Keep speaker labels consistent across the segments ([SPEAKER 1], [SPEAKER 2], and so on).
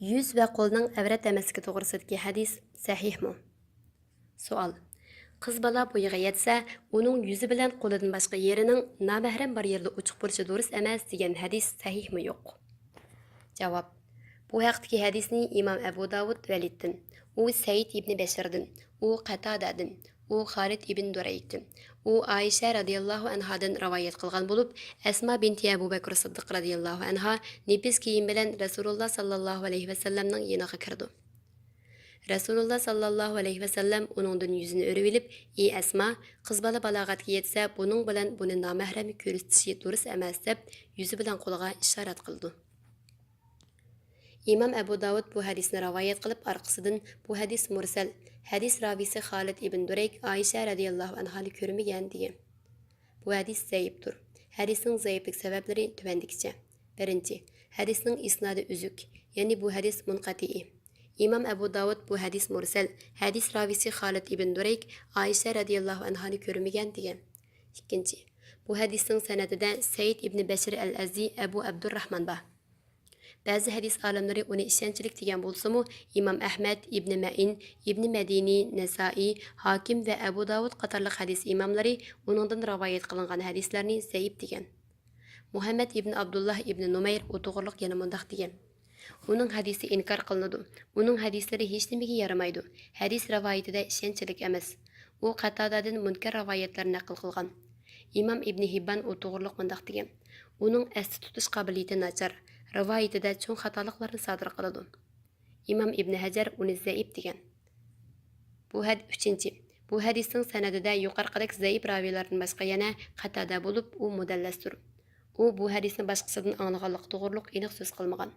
[SPEAKER 1] Yüz və qolning avrat emasligi to'g'risidagi hadis sahihmi? Savol. Qiz bola bo'yiga yetsa, uning yuzi bilan qo'lidan boshqa yerining nomahram bir yerda ochiq bo'lishi durust emas degan hadis sahihmi yo'q? Javob. Bu haqdagi hadisni Imom Abu Davud Validdan, u Said ibn Bashirdan, u Qatadadan, u Xolid ibn Duraykdan, u Aisha radhiyallohu anhadan rivoyat qilgan bo'lib, Asma binti Abu Bakr Siddiq radhiyallohu anha nefis kiyim bilan Rasululloh sallallohu alayhi vasallamning yoniga kirdi. Rasululloh sallallohu alayhi vasallam uningdan yuzini o'rib olib, "Ey Asma, qiz bola balog'atga yetsa, buning bilan buni nomahram ko'rsatishi durust emas" deb yuzi bilan qo'liga ishorat qildi. İmam Abu Davud bu hadisni rivoyat qilib, orqasidan bu hadis mursal, hadis ravisi Xolid ibn Durayk Aisha radhiyallohu anhani ko'rmagan degan. Bu hadis zaifdir. Hadisning zaiflik sabablari tuvandikicha. Birinchi, hadisning isnodi uzuk, ya'ni bu hadis munqati. İmam Abu Davud bu hadis mursal, hadis ravisi Xolid ibn Durayk Aisha radhiyallohu anhani ko'rmagan degan. Ikkinchi, bu hadisning sanadida Said ibn Bashir al-Azzi Abu Abdurrahman bor. Ba'zi hadis olimlari uni ishonchlik degan bo'lsa-mu, Imom Ahmad, Ibn Ma'in, Ibn Madini, Nasa'i, Hakim va Abu Davud qatorliq hadis imomlari uningdan rivoyat qilingan hadislarni zaif degan. Muhammad ibn Abdullah ibn Numayr u to'g'riliq yana mundaq degan. Uning hadisi inkor qilinadi. Uning hadislari hech nimaga yaramaydi. Hadis rivoyatida ishonchlik emas. U Qatadadan munkar rivoyatlarni naql qilgan. Imom Ibn Hibban u to'g'riliq mundaq degan. Uning asli tutish qobiliyati nachar. Rivoyatida cho'ng xatoliklarni sodir qiladi. Imom Ibn Hajar uni zaif degan. Uchinchi, bu hadisning sanadida yuqorqidek zaif raviylardan boshqa yana Qatada bo'lib, u mudallasdir. U bu hadisni boshqasidan anglaganlik to'g'riliq aniq so'z qilmagan.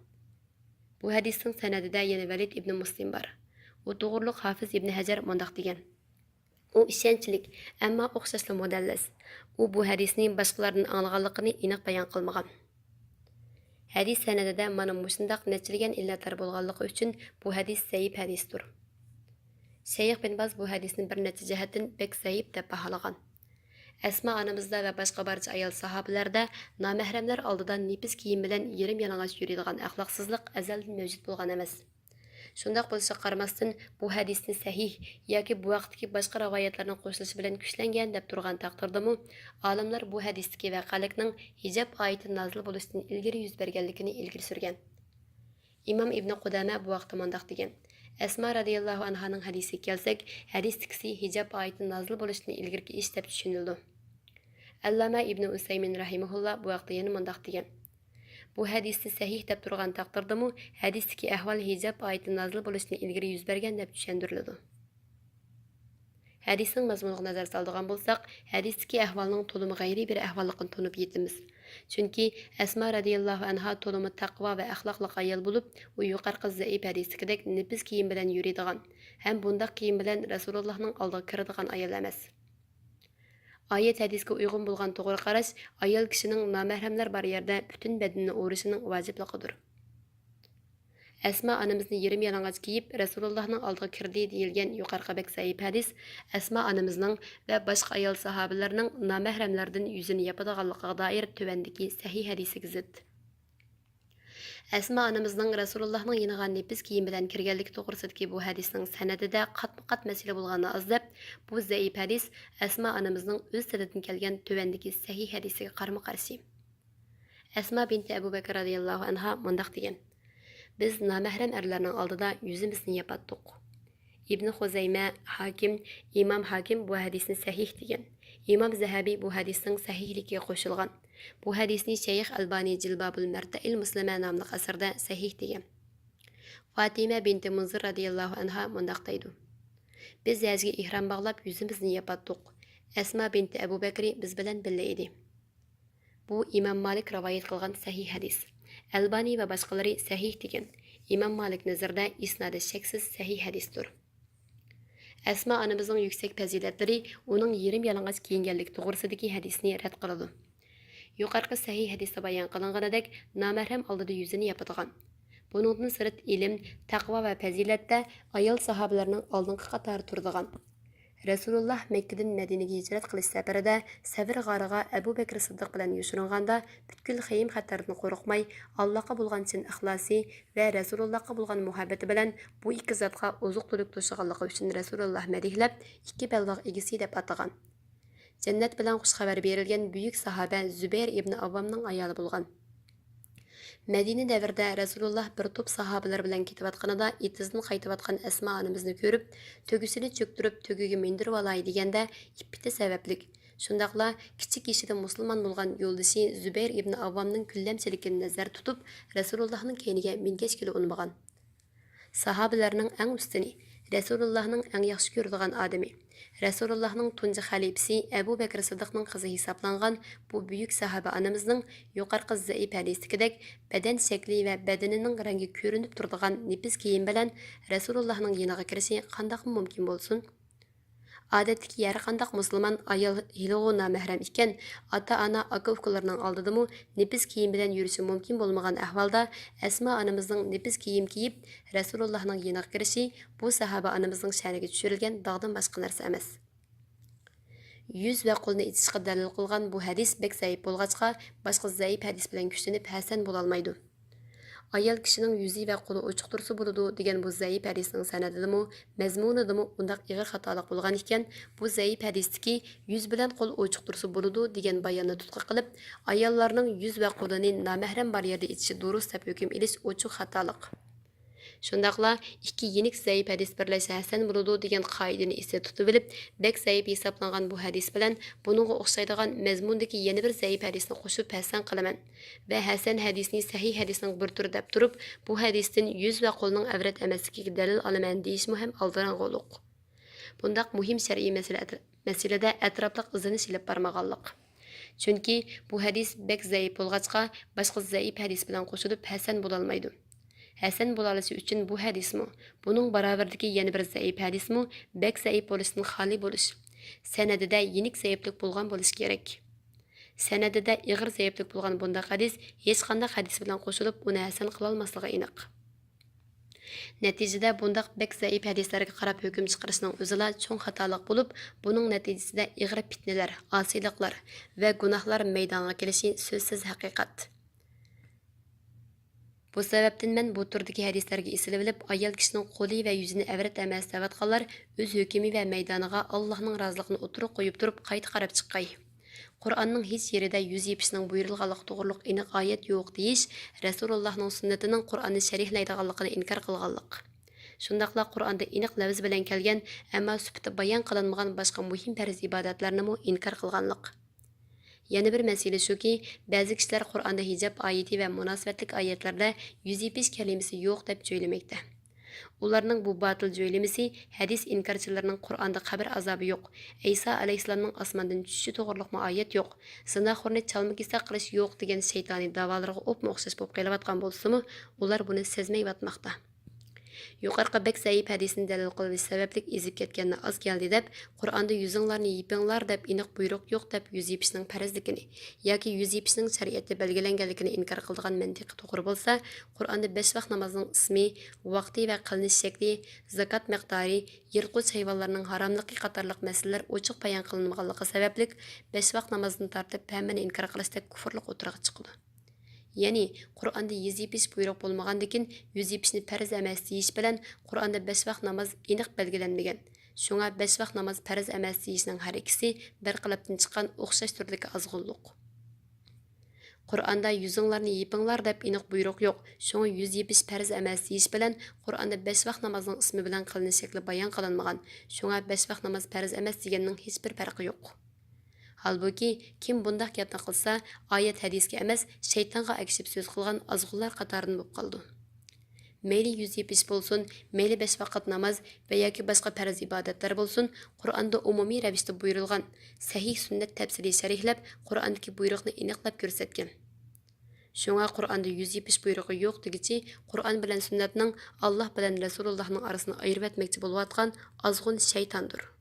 [SPEAKER 1] Bu hadisning sanadida yana Valid ibn Muslim bor. U to'g'riliq Hafiz ibn Hajar mundaq degan. U ishonchlik, ammo o'xshashli mudallas. U bu hadisning boshqalardan anglaganligini aniq bayon qilmagan. Hadis sanadida mana mushundaq nechilagan illatlar bo'lganligi uchun bu hadis zaif hadisdir. Shayx bin Baz bu hadisni bir necha jihatdan bek zaif deb baholagan. Asma onamizda va boshqa barcha ayol sahobalarda nomahramlar oldida nefis kiyim bilan yerim yalang'och yuradigan axloqsizlik azaldan mavjud bo'lgan emas. Shundaq bo'lishiga qaramasdan bu hadisni sahih yoki bu vaqtdagi boshqa rivoyatlarning qo'shilishi bilan kuchlangan deb turgan taqdirdami, olimlar bu hadisdagi vaqalikning hijob oyati nozil bo'lishidan ilgari yuz berganligini ilgari surgan. Imom Ibn Qudama bu vaqtda mundaq degan. Asma radhiyallohu anhaning hadisiga kelsak, hadisdagi hijob oyati nozil bo'lishidan ilgari ish deb tushunildi. Allama Ibn Usaymin rahimahulloh bu vaqtda yana mundaq degan. Bu hadisni sahih deb turgan taqdirdami, hadisdagi ahvol hijob oyati nozil bo'lishidan ilgari yuz bergan deb tushuntiriladi. Hadisning mazmuniga nazar soladigan bo'lsak, hadisdagi ahvolning to'limi g'ayriy bir ahvollikni tunib yetimiz. Chunki Asma radhiyallohu anha to'limi taqvo va axloqli ayol bo'lib, u yuqorqi zaif hadisdagidek nefis kiyim bilan yuradigan, ham bundaq kiyim bilan Rasulullohning oldiga kiradigan ayol emas. Oyat hadisga uyg'un bo'lgan to'g'ri qarash ayol kishining nomahramlar bor yerda butun badanini o'rishining vojibligidir. Asma onamizni yerim yalang'och kiyib Rasulullohning oldiga kirdi deyilgan yuqorqi bek zaif hadis Asma onamizning va boshqa ayol sahobalarning nomahramlardan yuzini yopadiganligiga doir tuvandagi sahih hadisiga zid. Asma onamizning Rasulullohning yeniga nefis kiyim bilan kirganligi to'g'risidagi bu hadisning sanadida qatma-qat masala bo'lganini azlab, bu zaif hadis Asma onamizning o'z tilidan kelgan tuvandagi sahih hadisiga qarama-qarshi. Asma binti Abu Bakr radhiyallohu anha mundaq degan. Biz nomahram erlarning oldida yuzimizni yopatdik. Ibn Xuzayma, Hakim, Imom Hakim bu hadisni sahih degan. Imom Zahabi bu hadisning sahihligiga qo'shilgan. Bu hadisni Shayx Albani Jilbabul Marta'il Muslima nomli asarda sahih degan. Fatima binti Munzir radhiyallohu anha mundaq deydi. Biz yozga ihrom bog'lab yuzimizni yopatdik. Asma binti Abu Bakri biz bilan birga edi. Bu Imom Malik rivoyat qilgan sahih hadis. Albani va boshqalari sahih degan. Imom Malik nazarda isnodi shaksiz sahih hadisdir. Asma onamizning yuksak fazilatlari uning yerim yalang'och kiyinganlik to'g'risidagi hadisni rad qiladi. Yuqorqi sahih hadisda bayon qilinganidek nomahram oldida yuzini yopadigan. Buningdan sirt ilm, taqvo va fazilatda ayol sahobalarning oldingi qatori turadigan. Rasululloh Makkadan Madinaga hijrat qilish safarida Savr g'origa Abu Bakr Siddiq bilan yoshiringanda butkul xayim xatardan qo'rqmay, Allohga bo'lgan chin ixlosi va Rasulullohga bo'lgan muhabbati bilan bu ikki zotga oziq-tuliq to'shig'anligi uchun Rasululloh madihlab ikki balvoq egisi deb atagan. Jannat bilan xush xabar berilgan buyuk sahoba Zubayr ibn Avvamning ayoli bo'lgan. Madina davrida Rasululloh bir to'p sahobalar bilan ketayotganida itizdan qaytayotgan Asma onamizni ko'rib, to'gisini cho'ktirib, to'giga mindirib olay deganda ippiti sabablik. Shundaqla kichik yoshida musulmon bo'lgan yo'ldoshi Zubayr ibn Avvamning kullamchiligini nazar tutib, Rasulullohning keyniga mingashkili unmagan. Sahobalarning eng ustini, Rasulullohning eng yaxshi ko'radigan odami, Rasulullohning tunji xalifasi Abu Bakr Siddiqning qizi hisoblangan bu buyuk sahoba onamizning yuqorqi zaif hadisdagidek badan shakli va badanining rangi ko'rinib turadigan nefis kiyim bilan Rasulullohning yoniga kirishi qandoq mumkin bo'lsin? Odatdagi har qandaq musulmon ayol hilg'u namahram ekan, ota-ona, aka-ukalarning oldidami nefis kiyim bilan yurishi mumkin bo'lmagan ahvolda Asma onamizning nefis kiyim kiyib Rasulullohning yoniga kirishi bu sahoba onamizning sha'niga tushirilgan dog'dan boshqa narsa emas. Yuz va qo'lni itishga dalil qilgan bu hadis bek zaif bo'lg'achqa boshqa zaif hadis bilan kuchlanib hasan bo'la olmaydi. Ayol kishining yuzi va qo'li ochiq tursa bo'ladi degan bu zaif hadisning sanadidimi, mazmunidimi undaq ig'ir xatolik bo'lgan ekan, bu zaif hadisdagi yuz bilan qo'l ochiq tursa bo'ladi degan bayonni tutqi qilib, ayollarning yuz va qo'lini namahram bar yerda itishi durust deb hukm ilish ochiq xatolik. Shundaqla ikki yenik zaif hadis birlashsa hasan bo'ladi degan qoidani esda tutib olib, bek zaif hisoblangan bu hadis bilan buningga o'xshaydigan mazmundagi yana bir zaif hadisni qo'shib hasan qilaman va hasan hadisni sahih hadisning bir turi deb turib, bu hadisdan yuz va qo'lning avrat emasligiga dalil olaman deyishmi ham aldirang'oliq. Bundaq muhim shar'iy masalada atrofliq izlanish ilib bormaganlik. Chunki bu hadis bek zaif bo'lg'achqa boshqa zaif hadis bilan qo'shilib hasan bo'la olmaydi. Hasan bo'lalishi uchun bu hadismi, buning barobaridagi yana bir zaif hadismi bek zaif bo'lishdan xoli bo'lish, sanadida yenik zaiflik bo'lgan bo'lishi kerak. Sanadida ig'ir zaiflik bo'lgan bundaq hadis hech qanday hadis bilan qo'shilib uni hasan qila olmasligi aniq. Natijada bundaq bek zaif hadislarga qarab hukm chiqarishning o'zila cho'ng xatolik bo'lib, buning natijasida ig'ir fitnalar, osiyliklar va gunohlar maydonga kelishi so'zsiz haqiqat. Bu sababdan men bu turdagi hadislarga esilib olib, ayol kishining qo'li va yuzini avrat emas devatganlar o'z hukmi va maydoniga Allohning roziligini o'tirib qo'yib turib qayta qarab chiqqay. Qur'onning hech yerida yuz yepishning buyurilganligi to'g'riliq aniq oyat yo'q deyish, Rasulullohning sunnatining Qur'onni sharihlaydiganligini inkor qilganlik. Shundaqla Qur'onda aniq lafz bilan kelgan, ammo sifati bayon qilinmagan boshqa muhim farz ibodatlarni mo inkor qilganlik. Yana bir masala shuki, ba'zi kishilar Qur'onda hijob oyati va munosabatlik oyatlarda yuz yepish kalimasi yo'q deb jo'ylamoqda. Ularning bu batil jo'ylamasi hadis inkarchilarining Qur'onda qabr azobi yo'q, Isa alayhissalomning osmondan tushishi to'g'riliq oyat yo'q, zinaxo'rni chalma-kisa qilish yo'q degan shaytoniy da'volarga o'xshash bo'lib kelayotgan bo'lsa-mu, ular buni sezmay yotmoqda. Yuqorqi bek zaif hadisini dalil qilish sababli ezib ketganini oz keldi deb, Qur'onda yuzinglarni yepinglar deb aniq buyruq yo'q deb yuz yepishning farzligini yoki yuz yepishning shariatda belgilanganligini inkor qiladigan mantiqi to'g'ri bo'lsa, Qur'onda 5 vaqt namozning ismi, vaqti va qilinish shakli, zakat miqdori, yirtqich hayvonlarning haromligi qatorliq masalalar ochiq bayon qilinmaganligi sababli 5 vaqt namozni tortib hammani inkor qilishda kufrlik o'tirg'i chiqdi. Ya'ni Qur'onda yuz yepish buyruq bo'lmagandan yuz yepishni farz emas deyish bilan Qur'onda 5 vaqt namoz aniq belgilanmagan. Shunga 5 vaqt namoz farz emas deyishning har ikkisi bir qilibdan chiqqan o'xshash turdagi azg'unliq. Qur'onda yuzinglarni yepinglar deb aniq buyruq yo'q. Shunga yuz yepish farz emas deyish bilan Qur'onda 5 vaqt namozning ismi bilan qilinish shakli bayon qilinmagan. Shunga 5 vaqt namoz farz emas deganning hech bir farqi yo'q. Halbuki kim bundaq gapni qilsa, oyat hadisga emas, shaytonga agishib so'z qilgan azg'unlar qatoridan bo'lib qoldi. Mayli yuz yepish bo'lsin, mayli 5 vaqt namoz va yoki boshqa farz ibodatlar bo'lsin, Qur'onda umumiy ravishda buyurilgan, sahih sunnat tafsiriy sharihlab, Qur'ondagi buyruqni aniqlab ko'rsatgan. Shunga Qur'onda yuz yepish buyrug'i yo'q degichi, Qur'on bilan sunnatning, Alloh bilan Rasulullohning orasini ayirib etmoqchi bo'layotgan azg'un shaytondir.